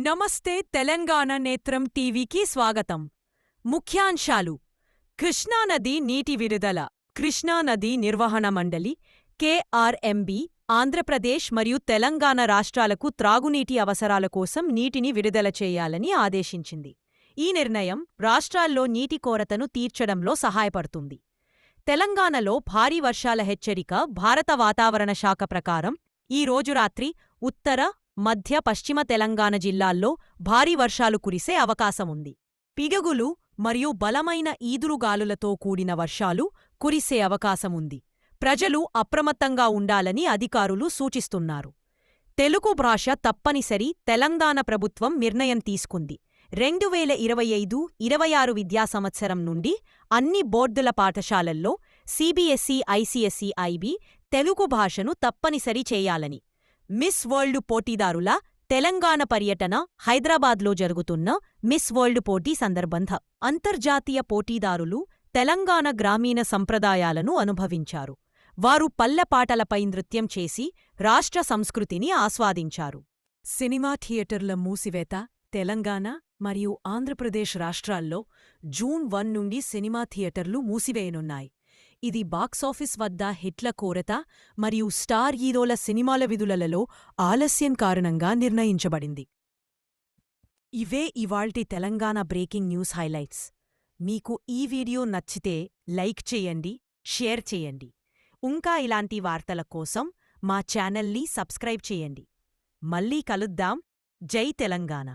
నమస్తే తెలంగాణ నేత్రం టీవీకి స్వాగతం. ముఖ్యాంశాలు: కృష్ణానది నీటి విడుదల. కృష్ణానది నిర్వహణ మండలి కేఆర్ఎంబీ ఆంధ్రప్రదేశ్ మరియు తెలంగాణ రాష్ట్రాలకు త్రాగునీటి అవసరాల కోసం నీటిని విడుదల చేయాలని ఆదేశించింది. ఈ నిర్ణయం రాష్ట్రాల్లో నీటి కొరతను తీర్చడంలో సహాయపడుతుంది. తెలంగాణలో భారీ వర్షాల హెచ్చరిక. భారత వాతావరణ శాఖ ప్రకారం ఈ రోజు రాత్రి ఉత్తర, మధ్య, పశ్చిమ తెలంగాణ జిల్లాల్లో భారీ వర్షాలు కురిసే అవకాశముంది. పిడుగులు మరియు బలమైన ఈదురుగాలులతో కూడిన వర్షాలు కురిసే అవకాశముంది. ప్రజలు అప్రమత్తంగా ఉండాలని అధికారులు సూచిస్తున్నారు. తెలుగు భాష తప్పనిసరి. తెలంగాణ ప్రభుత్వం నిర్ణయం తీసుకుంది. 2025-26 విద్యా సంవత్సరం నుండి అన్ని బోర్డుల పాఠశాలల్లో సిబిఎస్ఈ, ఐసిఎస్ఈ, ఐబీ తెలుగు భాషను తప్పనిసరి చేయాలని. మిస్ వరల్డ్ పోటీదారుల తెలంగాణ పర్యటన. హైదరాబాద్లో జరుగుతున్న మిస్ వరల్డ్ పోటీ సందర్భంగా అంతర్జాతీయ పోటీదారులు తెలంగాణ గ్రామీణ సంప్రదాయాలను అనుభవించారు. వారు పల్లెపాటలపై నృత్యం చేసి రాష్ట్ర సంస్కృతిని ఆస్వాదించారు. సినిమా థియేటర్ల మూసివేత. తెలంగాణ మరియు ఆంధ్రప్రదేశ్ రాష్ట్రాల్లో జూన్ 1 నుండి సినిమా థియేటర్లు మూసివేయనున్నాయి. ఇది బాక్సాఫీస్ వద్ద హిట్ల కొరత మరియు స్టార్ హీరోల సినిమాల విడుదలలో ఆలస్యం కారణంగా నిర్ణయించబడింది. ఇవే ఇవాల్టి తెలంగాణ బ్రేకింగ్ న్యూస్ హైలైట్స్. మీకు ఈ వీడియో నచ్చితే లైక్ చేయండి, షేర్ చేయండి. ఇంకా ఇలాంటి వార్తల కోసం మా ఛానల్ని సబ్స్క్రైబ్ చేయండి. మళ్ళీ కలుద్దాం. జై తెలంగాణ.